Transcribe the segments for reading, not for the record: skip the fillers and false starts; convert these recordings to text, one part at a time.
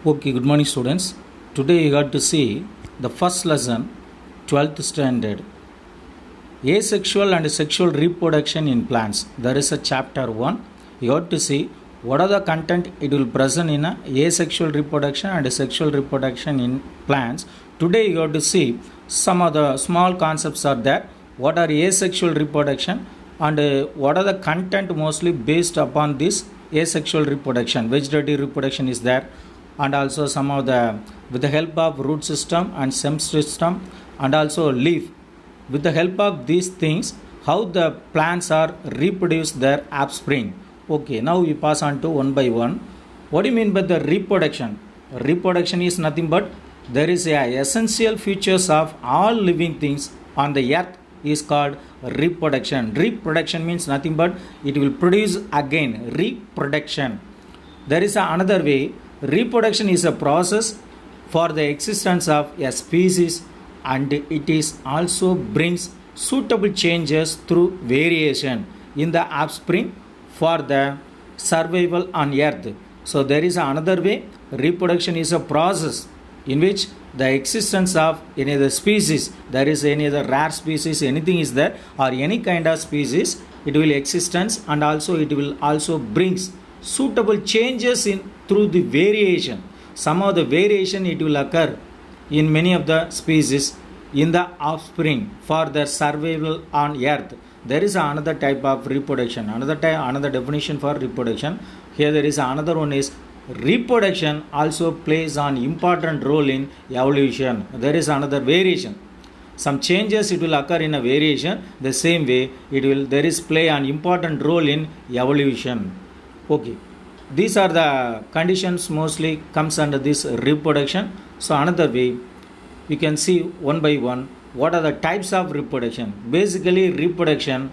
Okay, good morning, students. Today you got to see the first lesson, 12th standard, asexual and sexual reproduction in plants. There is a chapter 1. You got to see what are the content it will present in a asexual reproduction and sexual reproduction in plants. Today you got to see some of the small concepts are there. What are asexual reproduction and what are the content mostly based upon this asexual reproduction. Vegetative reproduction is there, and also some of the with the help of root system and stem system and also leaf. With the help of these things, how the plants are reproduce their offspring. Okay, now we pass on to one by one. What do you mean by the reproduction? Reproduction is nothing but there is a essential features of all living things on the earth is called reproduction. Reproduction means nothing but it will produce again. Reproduction. There is another way. Reproduction is a process for the existence of a species, and it is also brings suitable changes through variation in the offspring for the survival on earth. So there is another way. Reproduction is a process in which the existence of any other species, there is any other rare species, anything is there, or any kind of species, it will existence, and also it will also brings suitable changes in through the variation. Some of the variation it will occur in many of the species in the offspring for their survival on earth. There is another type of reproduction, another definition for reproduction. Here there is another one is reproduction also plays an important role in evolution. There is another variation, some changes it will occur in a variation. The same way it will there is play an important role in evolution. Okay, these are the conditions mostly comes under this reproduction. So another way we can see one by one what are the types of reproduction. Basically reproduction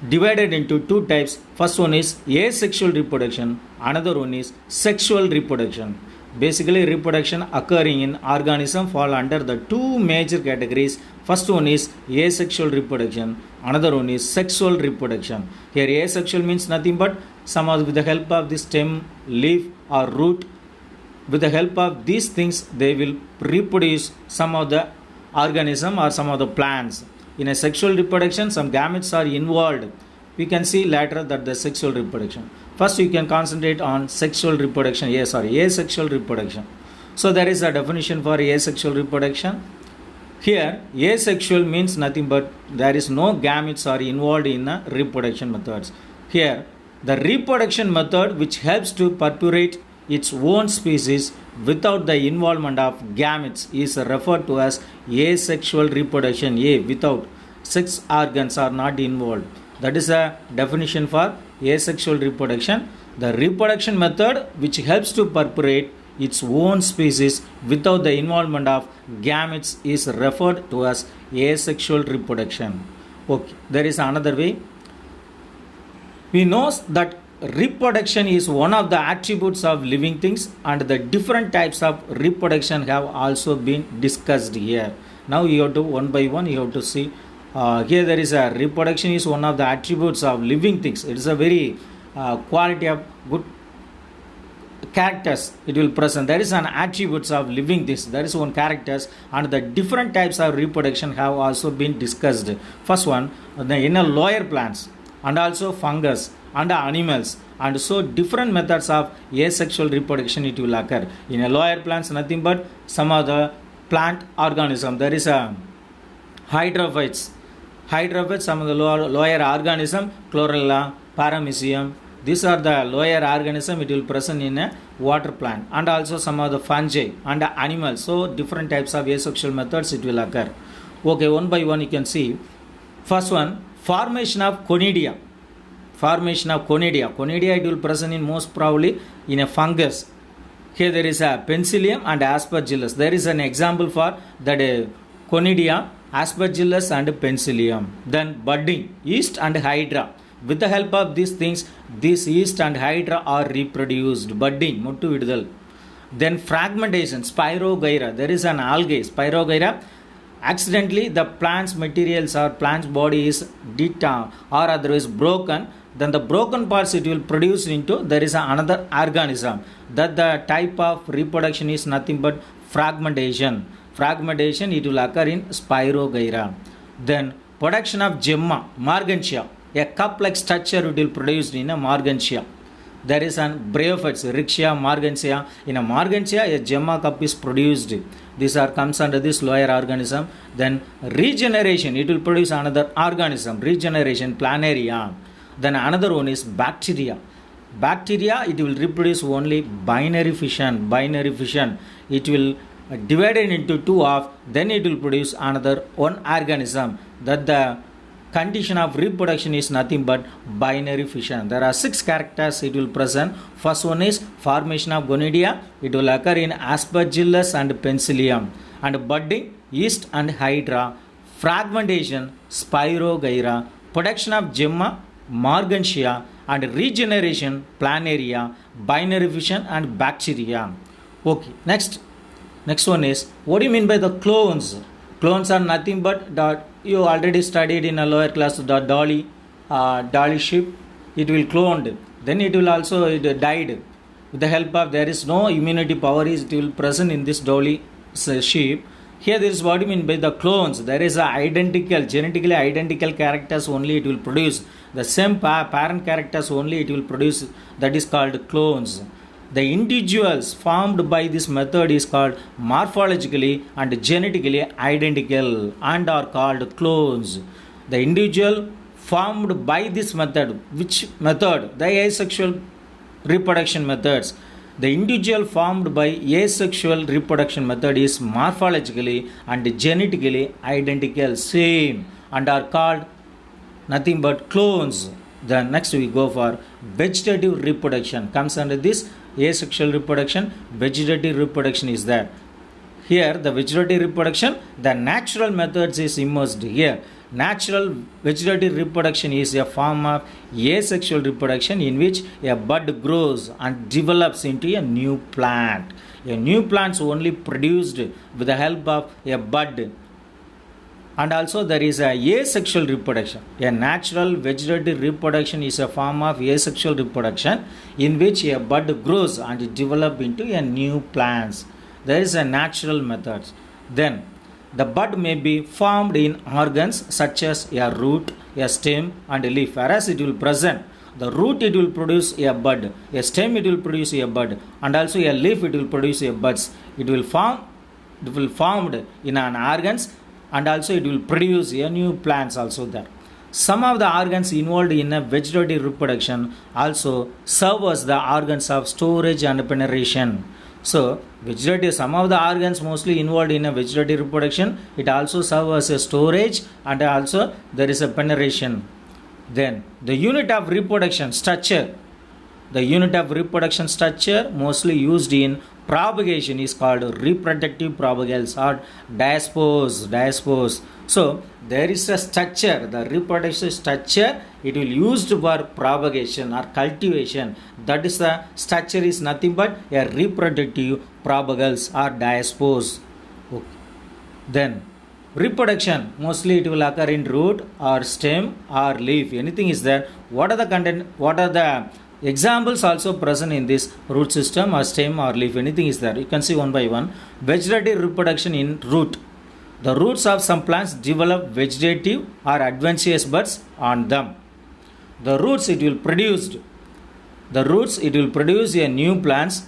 divided into two types. First one is asexual reproduction, another one is sexual reproduction. Basically reproduction occurring in organism fall under the two major categories. First one is asexual reproduction, another one is sexual reproduction. Here asexual means nothing but some of with the help of the stem, leaf or root, with the help of these things they will reproduce some of the organism or some of the plants. In a sexual reproduction some gametes are involved. We can see later that the sexual reproduction. First you can concentrate on sexual reproduction. Asexual reproduction. So there is a definition for asexual reproduction. Here asexual means nothing but there is no gametes are involved in the reproduction methods. Here the reproduction method which helps to perpetuate its own species without the involvement of gametes is referred to as asexual reproduction. Without sex organs are not involved. That is a definition for asexual reproduction. The reproduction method which helps to perpetuate its own species without the involvement of gametes is referred to as asexual reproduction. Okay, there is another way. We know that reproduction is one of the attributes of living things, and the different types of reproduction have also been discussed here. Now you have to one by one you have to see. Here there is a reproduction is one of the attributes of living things. It is a very quality of good characters it will present. There is an attributes of living things. There is one characters, and the different types of reproduction have also been discussed. First one, in a lower plants and also fungus and animals, and so different methods of asexual reproduction it will occur. In a lower plants nothing but some of the plant organism. There is a hydrophytes, some of the lower organism, chlorella, paramecium. These are the lower organism it will present in a water plant, and also some of the fungi and animals. So different types of asexual methods it will occur. Okay, one by one you can see. First one, formation of conidia. Conidia it will present in most probably in a fungus. Here there is a penicillium and aspergillus. There is an example for that conidia, aspergillus and penicillium. Then budding, yeast and hydra. With the help of these things, these yeast and hydra are reproduced. Budding, muttu vidudal. Then fragmentation, spirogyra. There is an algae, spirogyra. Accidentally the plant's materials or plant's body is or otherwise broken. then the broken parts it will produce into, there is another organism. That the type of reproduction is nothing but fragmentation. Fragmentation it will occur in Spirogyra. Then production of gemma, Morgantia, a cup-like structure it will produce in a Morgantia. There is an bryophytes, Rixia, Morgantia. In a Morgantia, a gemma cup is produced. These are comes under this lower organism. Then regeneration, it will produce another organism. Regeneration, Planaria. Then another one is bacteria. Bacteria, it will reproduce only binary fission. Binary fission, it will divide it into two half. Then it will produce another one organism. That the condition of reproduction is nothing but binary fission. There are 6 characters it will present. First one is formation of gonidia. It will occur in Aspergillus and Penicillium. And budding, yeast and hydra. Fragmentation, Spirogyra. Production of gemma, Morgantia. And regeneration, Planaria. Binary fission and bacteria. Okay, next one is, what do you mean by the clones? Clones are nothing but you already studied in a lower class the Dolly ship. It will cloned. Then it will also it died. With the help of, there is no immunity power is it will present in this Dolly ship. Here there is what you mean by the clones. There is a identical, genetically identical characters only it will produce. The same parent characters only it will produce. That is called clones. The individuals formed by this method is called morphologically and genetically identical and are called clones. The individual formed by this method, which method? The asexual reproduction methods. The individual formed by asexual reproduction method is morphologically and genetically identical, same, and are called nothing but clones. Then next we go for vegetative reproduction. Comes under this asexual reproduction. Vegetative reproduction is there. Here the vegetative reproduction, the natural methods is immersed here. Natural vegetative reproduction is a form of asexual reproduction in which a bud grows and develops into a new plant. A new plant is only produced with the help of a bud. And also there is a asexual reproduction. A natural vegetative reproduction is a form of asexual reproduction in which a bud grows and develops into a new plants. There is a natural method. Then the bud may be formed in organs such as a root, a stem and a leaf. Whereas it will present the root, it will produce a bud, a stem it will produce a bud, and also a leaf it will produce a buds. It will formed in an organs, and also it will produce a new plants also there. Some of the organs involved in a vegetative reproduction also serve as the organs of storage and penetration. So vegetative, some of the organs mostly involved in a vegetative reproduction, it also serves as a storage and also there is a penetration. Then the unit of reproduction structure. The unit of reproduction structure mostly used in propagation is called reproductive propagals or diaspores. So there is a structure, the reproduction structure, it will used for propagation or cultivation. That is the structure is nothing but a reproductive propagals or diaspores. Okay. Then reproduction mostly it will occur in root or stem or leaf. Anything is there. What are the content? What are the examples also present in this root system or stem or leaf? Anything is there. You can see one by one. Vegetative reproduction in root. The roots of some plants develop vegetative or adventitious buds on them. The roots it will produce a new plants,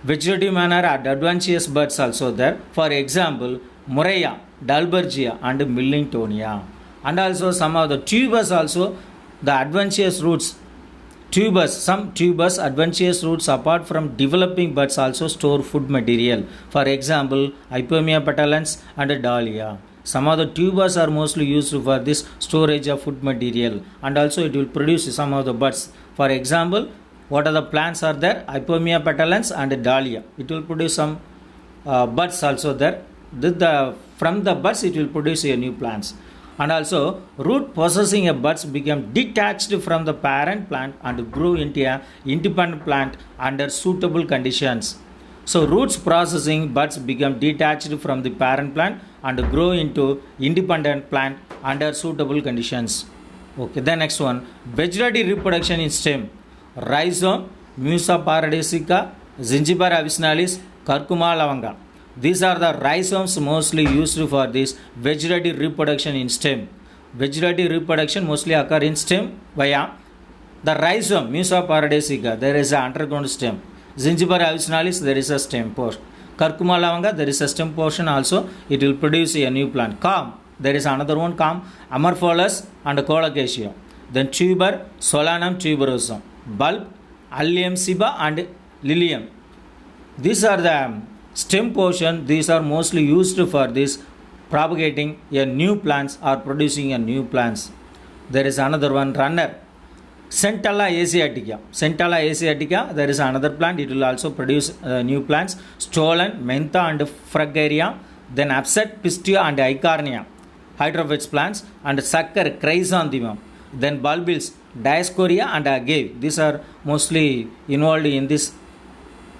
vegetative manner or adventitious buds also there. For example, Murraya, Dalbergia and Millingtonia. And also some of the tubers also, the adventitious roots. Some tubers, adventitious roots apart from developing buds also store food material. For example, Ipomoea petulans and Dahlia. Some of the tubers are mostly used for this storage of food material and also it will produce some of the buds. For example, what are the plants are there? Ipomoea petulans and Dahlia. It will produce some buds also there. From the buds it will produce a new plants. And also root possessing a buds become detached from the parent plant and grow into an independent plant under suitable conditions. So roots processing buds become detached from the parent plant and grow into independent plant under suitable conditions. Okay, then next one, vegetative reproduction in stem. Rhizome, Musa paradisica, Zingiber officinalis, Curcuma lavanga. These are the rhizomes mostly used for this vegetative reproduction in stem. Vegetative reproduction mostly occur in stem via the rhizome, Musa paradisica, there is an underground stem. Zingiber officinalis, there is a stem portion. Curcuma lavanga, there is a stem portion also. It will produce a new plant. Calm, there is another one, calm, Amorpholis and Colocasia. Then tuber, Solanum tuberosum. Bulb, Allium ciba and Lilium. These are the stem portion. These are mostly used for this propagating a new plants or producing a new plants. There is another one, runner, Centella asiatica. Centella asiatica, there is another plant. It will also produce new plants. Stolon, Mentha and Fragaria. Then upset, Pistia and Eichhornia, hydrophytes plants. And sucker, Chrysanthemum. Then bulbils, Dioscorea and Agave. These are mostly involved in this.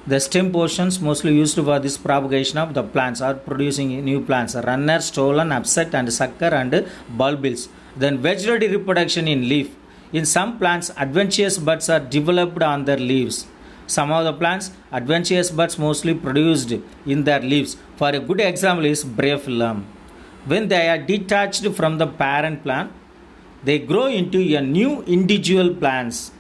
The stem portions mostly used for this propagation of the plants or producing new plants. Runner, stolon, upset and sucker and bulbils. Then vegetative reproduction in leaf. In some plants, adventitious buds are developed on their leaves. Some of the plants, adventitious buds mostly produced in their leaves. For a good example is Bryophyllum. When they are detached from the parent plant, they grow into a new individual plants.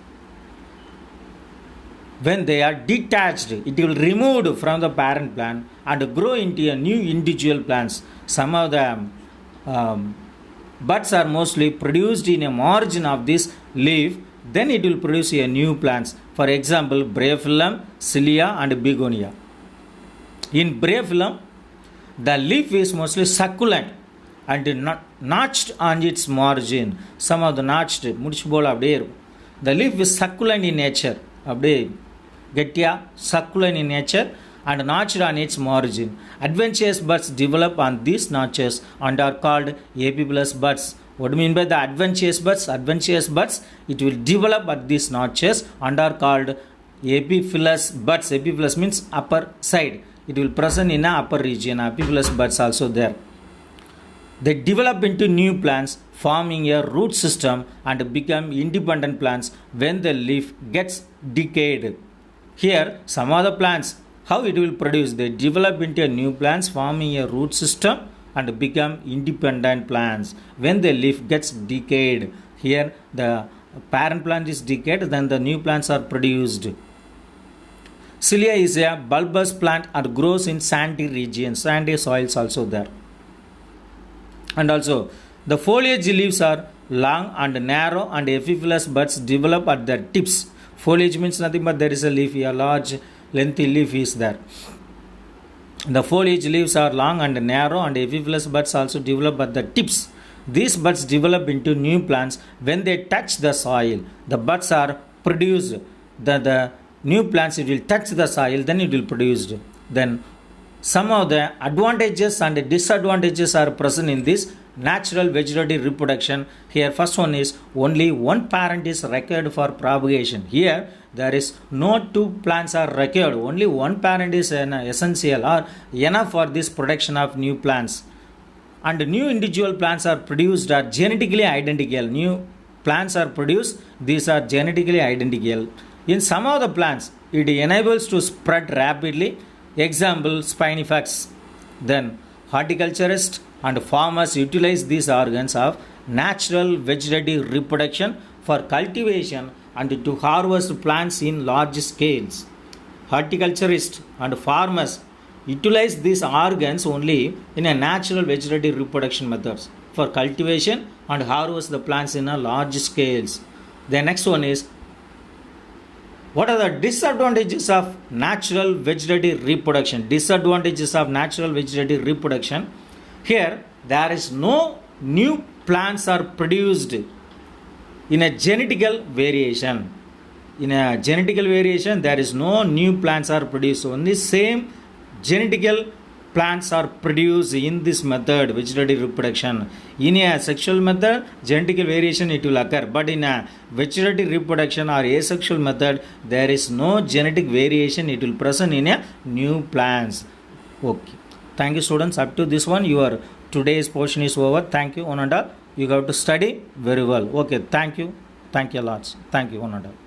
When they are detached, it will removed from the parent plant and grow into a new individual plants. Some of the buds are mostly produced in a margin of this leaf, then it will produce a new plants. For example, Bryophyllum, Cilia and Begonia. In Bryophyllum, the leaf is mostly succulent and notched on its margin. Some of the notched, the leaf is succulent in nature. Succulent in nature and notched on its margin. Adventitious buds develop on these notches and are called epiphyllous buds. What do you mean by the adventitious buds? Adventitious buds, it will develop at these notches and are called epiphyllous buds. Epiphyllous means upper side. It will present in the upper region. Epiphyllous buds also there. They develop into new plants, forming a root system and become independent plants when the leaf gets decayed. Here, some of the plants, how it will produce? They develop into a new plants, forming a root system and become independent plants when the leaf gets decayed. Here, the parent plant is decayed, then the new plants are produced. Cilia is a bulbous plant and grows in sandy regions, sandy soils also there. And also, the foliage leaves are long and narrow and epiphyllous buds develop at their tips. Foliage means nothing but there is a leaf, a large lengthy leaf is there. The foliage leaves are long and narrow and epiphyllous buds also develop at the tips. These buds develop into new plants when they touch the soil. The buds are produced. The new plants, it will touch the soil, then it will produce. Then some of the advantages and disadvantages are present in this natural vegetative reproduction. Here first one is only one parent is required for propagation. Here there is no two plants are required, only one parent is essential or enough for this production of new plants. And new individual plants are produced are genetically identical. New plants are produced, these are genetically identical. In some of the plants, it enables to spread rapidly. Example, Spinifex. Then horticulturists and farmers utilize these organs of natural vegetative reproduction for cultivation and to harvest plants in large scales. Horticulturists and farmers utilize these organs only in a natural vegetative reproduction methods for cultivation and harvest the plants in a large scales. The next one is, what are the disadvantages of natural vegetative reproduction? Disadvantages of natural vegetative reproduction. Here, there is no new plants are produced in a genetical variation. In a genetical variation, there is no new plants are produced. Only same genetical plants are produced in this method, vegetative reproduction. In a sexual method, genetical variation it will occur. But in a vegetative reproduction or asexual method, there is no genetic variation. It will present in a new plants. Okay. Thank you, students. Up to this one, your today's portion is over. Thank you, one and all. you have to study very well. Okay, thank you. Thank you lots. Thank you, one and all.